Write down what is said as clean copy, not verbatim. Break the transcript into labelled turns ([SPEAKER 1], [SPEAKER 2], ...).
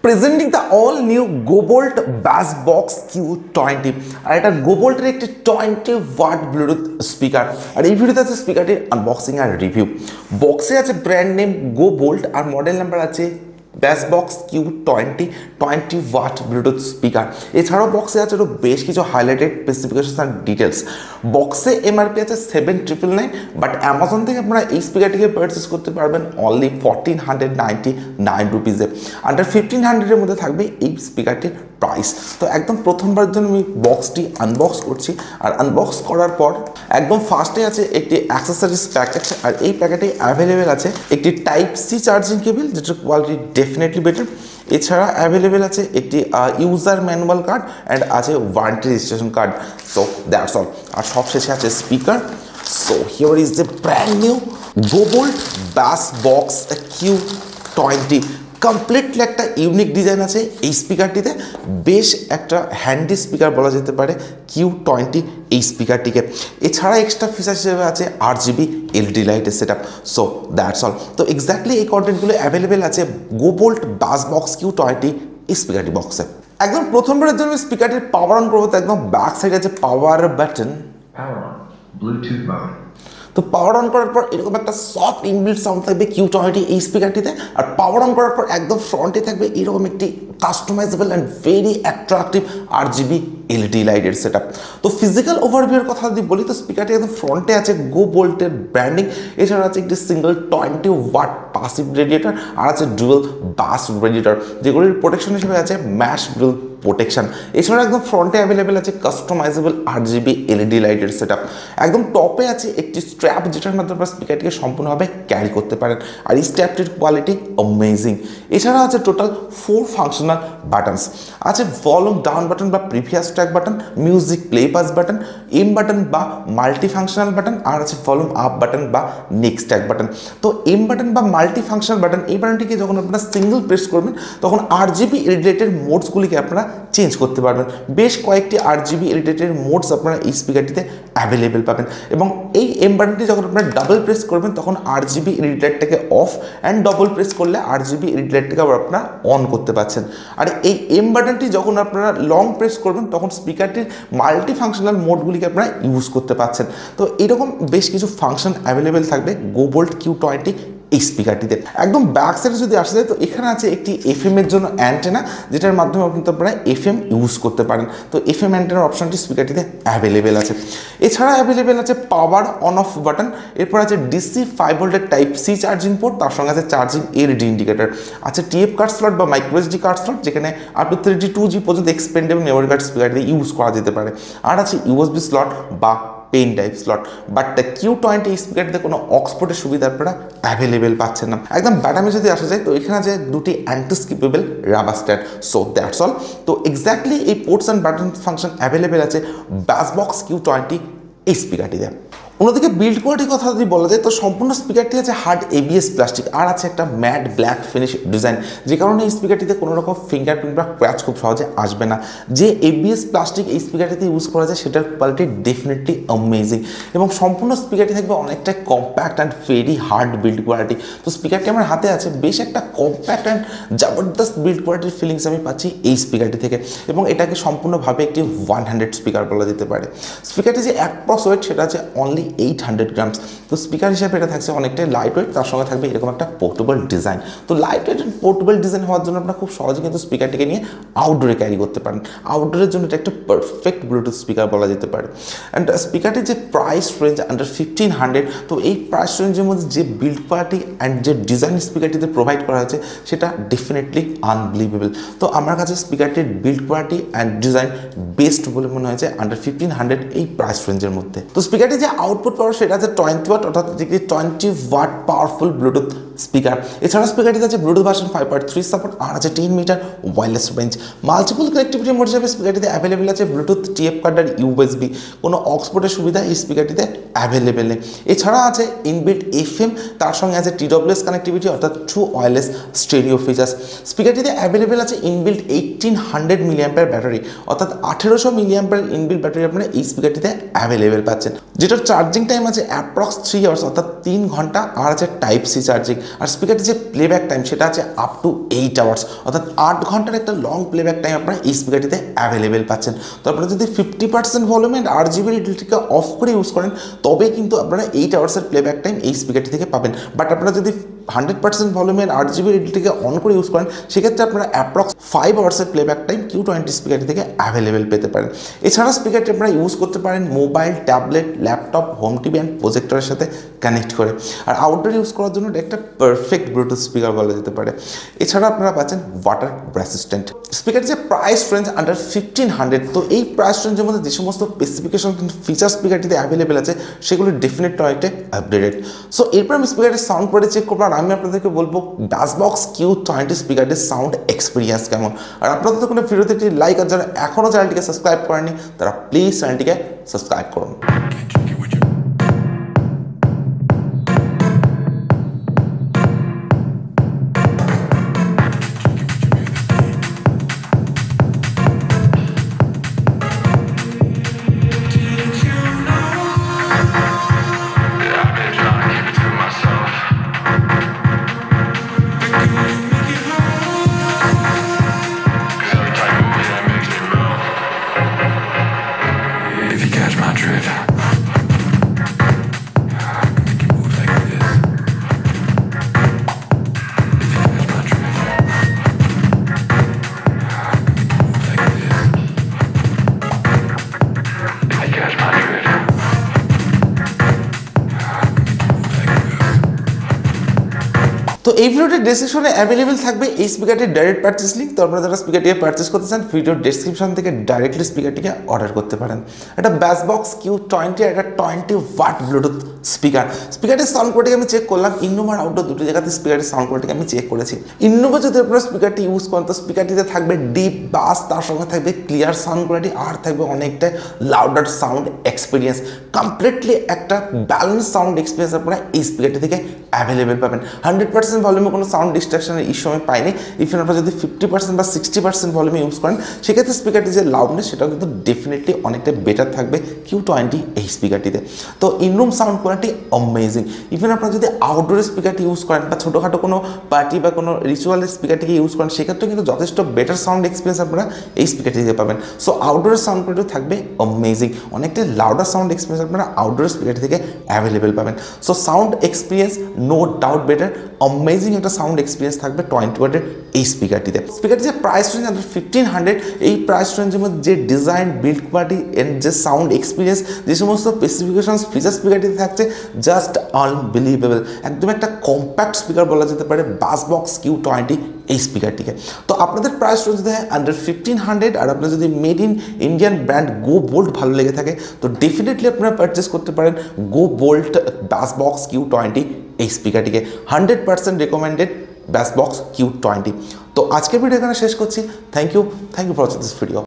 [SPEAKER 1] Presenting the all new Gobolt bass box Q20 আর এটা গোবোল্টের একটি 20 watt Bluetooth speaker. আর এই ভিডিওতে আছে স্পিকারটির আনবক্সিং আর রিভিউ। বক্সে আছে ব্র্যান্ড নেম গোবোল্ট আর মডেল নাম্বার আছে bass box Q20 20 watt Bluetooth speaker. এছাড়াও বক্সে আছে আরও বেশ কিছু হাইলাইটেড স্পেসিফিকেশন অ্যান্ড ডিটেলস। বক্সে MRP আছে 7,999, বাট অ্যামাজন থেকে আপনারা এই স্পিকারটিকে পারচেস করতে পারবেন অনলি 1,499 রুপিজে। আন্ডার 1,500-এর মধ্যে থাকবে এই স্পিকারটির প্রাইস। তো একদম প্রথমবার জন্য আমি বক্সটি আনবক্স করছি, আর আনবক্স করার পর একদম ফার্স্টে আছে একটি অ্যাক্সেসরিজ প্যাকেট, আর এই প্যাকেটে অ্যাভেলেবেল আছে একটি Type-C চার্জিং কেবল, যেটার কোয়ালিটি ডেফিনেটলি বেটার। এছাড়া অ্যাভেলেবেল আছে একটি ইউজার ম্যানুয়াল কার্ড অ্যান্ড আছে warranty registration card. So that's all. আর সবশেষে আছে speaker. So here is the brand new Gobolt bass box Q20। Completely একটা ইউনিক ডিজাইন আছে এই স্পিকারটিতে। বেশ একটা হ্যান্ডি স্পিকার বলা যেতে পারে Q20 এই স্পিকারটিকে। এছাড়া এক্সট্রা ফিচার হিসেবে আছে RGB LED লাইটের set up. So that's all. তো এক্স্যাক্টলি এই কন্টেন্টগুলো অ্যাভেলেবেল আছে গোবোল্ট ব্যাস বক্স Q20 এই স্পিকারটি বক্সে। একদম প্রথমবারের জন্য স্পিকারটির পাওয়ার অন করবো, তো একদম ব্যাক সাইডে আছে পাওয়ার বাটন,
[SPEAKER 2] ব্লুটুথ মোড।
[SPEAKER 1] তো পাওয়ার অন করার পর এরকম একটা সফট ইনবিল্ট সাউন্ড থাকবে Q20 এই স্পিকারটিতে। আর পাওয়ার অন করার পর একদম ফ্রন্টে থাকবে এরকম একটি customisable and very attractive RGB LED লাইটের সেট আপ। তো ফিজিক্যাল ওভারভিউর কথা যদি বলি, তো স্পিকারটি একদম ফ্রন্টে আছে গোবোল্টের ব্র্যান্ডিং। এছাড়া আছে একটি সিঙ্গল 20 ওয়াট পাসিভ রেডিয়েটর, আর আছে ডুয়েল বাস রেডিয়েটর, যেগুলির প্রোটেকশন হিসেবে আছে ম্যাশ গ্রিল প্রোটেকশন। এছাড়া একদম ফ্রন্টে অ্যাভেলেবেল আছে কাস্টমাইজেবল RGB LED লাইটের সেট আপ। একদম টপে আছে একটি স্ট্র্যাপ, যেটার মাধ্যমে আপনারা স্পিকারটিকে সম্পূর্ণভাবে ক্যারি করতে পারেন, আর এই স্ট্র্যাপটির কোয়ালিটি অ্যামেজিং। এছাড়া আছে টোটাল 4 ফাংশনাল বাটনস। আছে ভলিউম ডাউন বাটন বা previous track button, music play pause button, M button বা মাল্টি ফাংশনাল বাটন, আর আছে ভলিউম আপ বাটন বা নেক্সট ট্র্যাক বাটন। তো এম বাটন বা মাল্টি ফাংশনাল বাটন, এই বাটনটিকে যখন আপনারা সিঙ্গেল প্রেস করবেন তখন RGB রিলেটেড মোডসগুলিকে আপনারা চেঞ্জ করতে পারবেন। বেশ কয়েকটি RGB রিলেটেড মোডস আপনারা এই স্পিকারটিতে অ্যাভেলেবেল পাবেন। এবং এই এম বাটনটি যখন আপনারা ডাবল প্রেস করবেন তখন RGB রিলেটেডটাকে অফ, অ্যান্ড ডবল প্রেস করলে RGB রিলেটেডটাকে আবার আপনারা অন করতে পারছেন। আর এই এম বাটনটি যখন আপনারা লং প্রেস করবেন তখন স্পিকারটির মাল্টি ফাংশনাল মোডগুলিকে আপনারা ইউজ করতে পারছেন। তো এরকম বেশ কিছু ফাংশন অ্যাভেলেবেল থাকবে গোবোল্ট Q20 এই স্পিকারটিতে। একদম ব্যাক সাইডে যদি আসা যায়, তো এখানে আছে একটি FM এর জন্য অ্যান্টেনা, যেটার মাধ্যমে কিন্তু আপনারা FM ইউজ করতে পারেন। তো FM অ্যান্টেনার অপশনটি স্পিকারটিতে অ্যাভেলেবেল আছে। এছাড়া অ্যাভেলেবেল আছে পাওয়ার অন অফ বাটন। এরপর আছে DC 5 ভোল্টের Type-C চার্জিং পোর্ট, তার সঙ্গে আছে চার্জিং LED ইন্ডিকেটর। আছে TF কার্ড স্লট বা মাইক্রোএসডি কার্ড স্লট, যেখানে আপ টু 32GB পর্যন্ত এক্সপেন্ডেবল মেমোরি কার্ড স্পিকারটিতে ইউজ করা যেতে পারে। আর আছে USB স্লট বা pen type slot. But the Q20 স্পিকারটিতে কোনো অক্সপোর্টের সুবিধা আপনারা অ্যাভেলেবেল পাচ্ছেন না। একদম ব্যাটামে যদি আসা যায়, তো এখানে আছে দুটি antiskippable rubber stand. So that's all. তো এক্স্যাক্টলি এই ports and button function available আছে ব্যাস বক্স Q20 এই স্পিকারটিতে। অন্যদিকে বিল্ড কোয়ালিটির কথা যদি বলা যায়, তো সম্পূর্ণ স্পিকারটি আছে হার্ড ABS প্লাস্টিক, আর আছে একটা ম্যাট ব্ল্যাক ফিনিশ ডিজাইন, যে কারণে এই স্পিকারটিতে কোনো রকম ফিঙ্গারপ্রিন্ট বা ক্র্যাচ খুব সহজে আসবে না। যে ABS প্লাস্টিক এই স্পিকারটিতে ইউজ করা যায় সেটার কোয়ালিটি ডেফিনেটলি অ্যামেজিং, এবং সম্পূর্ণ স্পিকারটি থাকবে অনেকটা compact and very hard build quality. তো স্পিকারটি আমার হাতে আছে, বেশ একটা কম্প্যাক্ট অ্যান্ড জবরদস্ত বিল্ড কোয়ালিটির ফিলিংস আমি পাচ্ছি এই স্পিকারটি থেকে, এবং এটাকে সম্পূর্ণভাবে একটি 100 স্পিকার বলা যেতে পারে। স্পিকারটি যে অ্যাপ্রক্স ওয়েট সেটা আছে অনলি 800 গ্রামস। তো স্পিকার হিসাবে এটা থাকছে অনেকটাই লাইট ওয়েট, তার সঙ্গে থাকবে এরকম একটা পোর্টেবল ডিজাইন। তো লাইট ওয়েট পোর্টেবল ডিজাইন হওয়ার জন্য আপনারা খুব সহজে কিন্তু স্পিকারটিকে নিয়ে আউটডোরে ক্যারি করতে পারেন। আউটডোরের জন্য এটা একটা পারফেক্ট ব্লুটুথ স্পিকার বলা যেতে পারে। অ্যান্ড স্পিকারটির যে প্রাইস রেঞ্জ আন্ডার 1,500, তো এই প্রাইস রেঞ্জের মধ্যে যে বিল্ড কোয়ালিটি অ্যান্ড যে ডিজাইন স্পিকারটিতে প্রোভাইড করা হয়েছে সেটা ডেফিনেটলি আনবিলিভেবল। তো আমার কাছে স্পিকারটির build quality and design best বলে মনে হয়েছে আন্ডার 1,500 এই প্রাইস রেঞ্জের মধ্যে। তো স্পিকারটি যে আউটপুট পাওয়ার সেটা আছে 20 ওয়াট, অর্থাৎ 20 ওয়াট পাওয়ারফুল ব্লুটুথ স্পিকার। এছাড়া স্পিকারটিতে আছে ব্লুটুথ ভার্সন 5.3 সাপোর্ট, আর আছে 10 metre wireless range. Multiple connectivity mode হিসেবে স্পিকারটিতে অ্যাভেলেবেল আছে ব্লুটুথ, TF কার্ড আর USB। কোনো অক্সপোর্টের সুবিধা এই স্পিকারটিতে অ্যাভেলেবেল নেই। এছাড়া আছে ইনবিল্ট FM, তার সঙ্গে আছে TWS কানেক্টিভিটি, অর্থাৎ ট্রু ওয়্যারলেস স্টেরিও ফিচার্স। স্পিকারটিতে অ্যাভেলেবেল আছে ইনবিল্ট 1800 mAh ব্যাটারি, অর্থাৎ 1800 mAh ইনবিল্ট ব্যাটারি আপনারা এই স্পিকারটিতে অ্যাভেলেবেল পাচ্ছেন, যেটার চার্জিং টাইম আছে অ্যাপ্রক্স 3 আওয়ার্স, অর্থাৎ 3 ঘন্টা। আর আছে Type-C চার্জিং। আর স্পিকারটির যে প্লেব্যাক টাইম সেটা আছে আপ টু 8 আওয়ার্স, অর্থাৎ 8 ঘন্টার একটা লং প্লেব্যাক টাইম আপনারা এই স্পিকারটিতে অ্যাভেলেবেল পাচ্ছেন। তো আপনারা যদি 50% ভলিউম অ্যান্ড RGB রেডিওটিকে অফ করে ইউজ করেন তবেই কিন্তু আপনারা 8 আওয়ার্সের প্লেব্যাক টাইম এই স্পিকারটি থেকে পাবেন। বাট আপনারা যদি 100% ভলিউমের RGB রেডিওটিকে অন করে ইউজ করেন সেক্ষেত্রে আপনারা অ্যাপ্রক্স 5 আওয়ার্সের প্লেব্যাক টাইম Q20 স্পিকারটি থেকে অ্যাভেলেবেল পেতে পারেন। এছাড়া স্পিকারটি আপনারা ইউজ করতে পারেন mobile, tablet, laptop, home TV and প্রজেক্টরের সাথে কানেক্ট করে। আর আউটডোর ইউজ করার জন্য এটা একটা পারফেক্ট ব্লুটুথ স্পিকার বলা যেতে পারে। এছাড়া আপনারা পাচ্ছেন ওয়াটার রেসিস্ট্যান্ট। স্পিকারের যে প্রাইস রেঞ্জ আন্ডার 1500, তো এই প্রাইস রেঞ্জের মধ্যে যে সমস্ত স্পেসিফিকেশন ফিচার স্পিকারটিতে অ্যাভেলেবেল আছে সেগুলো ডেফিনেটলি অনেকটা আপডেটেড। সো এরপর আমি স্পিকারের সাউন্ড করে চেক করবো, আর আমি আপনাদেরকে বলবো বাসবক্স Q20 স্পিকারের সাউন্ড এক্সপিরিয়েন্স কেমন। আর আপনাদের তো কোনো ভিডিওতে একটি লাইক, আর যারা এখনও চ্যানেলটিকে সাবস্ক্রাইব করেনি তারা প্লিজ চ্যানেলটিকে সাবস্ক্রাইব করুন।
[SPEAKER 3] If you catch my drift, make you move like this. If you catch my drift, make you move like this. If you catch my drift, make you move like this.
[SPEAKER 1] তো এই ভিডিওটির ডেসক্রিপশনে available থাকবে এই স্পিকারটির direct purchase link. তো আপনারা যারা স্পিকারটিকে purchase করতে চান ভিডিওর ডেসক্রিপশন থেকে ডাইরেক্টলি স্পিকারটিকে অর্ডার করতে পারেন। এটা বাসবক্স Q20 একটা 20 ওয়াট ব্লুটুথ স্পিকার। স্পিকারটির সাউন্ড কোয়ালিটি আমি চেক করলাম, ইনোভা আর আউটডোর দুটি জায়গাতে স্পিকারের সাউন্ড কোয়ালিটি আমি চেক করেছি। ইনোভা যদি আপনারা স্পিকারটি ইউজ করেন তো স্পিকারটিতে থাকবে ডিপ বাস, তার সঙ্গে থাকবে ক্লিয়ার সাউন্ড কোয়ালিটি, আর থাকবে অনেকটা লাউডার সাউন্ড এক্সপিরিয়েন্স। কমপ্লিটলি একটা ব্যালেন্স সাউন্ড এক্সপিরিয়েন্স আপনারা এই স্পিকারটি থেকে অ্যাভেলেবেল পাবেন। 100% ভলিউমে কোনো সাউন্ড ডিস্ট্রাকশনের ইস্যু আমি পাইনি। ইফেন আপনারা যদি 50% বা 60% ভলিউমে ইউজ করেন সেক্ষেত্রে স্পিকারটি যে লাউডনেস সেটাও কিন্তু ডেফিনেটলি অনেকটা বেটার থাকবে Q20 এই স্পিকারটিতে। তো ইনরুম সাউন্ড কোয়ালিটি অ্যামেজিং। ইভেন আপনারা যদি আউটডোরের স্পিকারটি ইউজ করেন বা ছোটোখাটো কোনো পার্টি বা কোনো রিচুয়ালের স্পিকারটিকে ইউজ করেন সেক্ষেত্রে কিন্তু যথেষ্ট বেটার সাউন্ড এক্সপিরিয়েন্স আপনারা এই স্পিকারটি থেকে পাবেন। সো আউটডোরের সাউন্ড কোয়ালিটি থাকবে অ্যামেজিং, অনেকটা লাউডার সাউন্ড এক্সপিরিয়েন্স আপনারা আউটডোরের স্পিকারটি থেকে অ্যাভেলেবেল পাবেন। So sound experience no doubt better, amazing একটা সাউন্ড এক্সপিরিয়েন্স থাকবে 20 ওয়াটের এই স্পিকারটিতে। স্পিকারটি যে প্রাইস রেঞ্জ আন্ডার 1500, এই প্রাইস রেঞ্জের মধ্যে যে ডিজাইন, বিল্ড কোয়ালিটি এন্ড যে সাউন্ড এক্সপিরিয়েন্স, যে সমস্ত স্পেসিফিকেশন ফিচার স্পিকারটিতে থাকছে জাস্ট আনবিলিভেবল। একদম একটা কম্প্যাক্ট স্পিকার বলা যেতে পারে বাসবক্স Q20 এই স্পিকারটিকে। তো আপনাদের প্রাইস রেঞ্জ দেয় আন্ডার 1500, আর আপনার যদি made in Indian brand Go Boult ভালো লেগে থাকে তো ডেফিনেটলি আপনারা পারচেস করতে পারেন গো বোল্ট বাসবক্স Q20 এই স্পিকারটিকে। 100% রেকমেন্ডেড বাসবক্স Q20। তো আজকের ভিডিও এখানে শেষ করছি। Thank you for watching this video.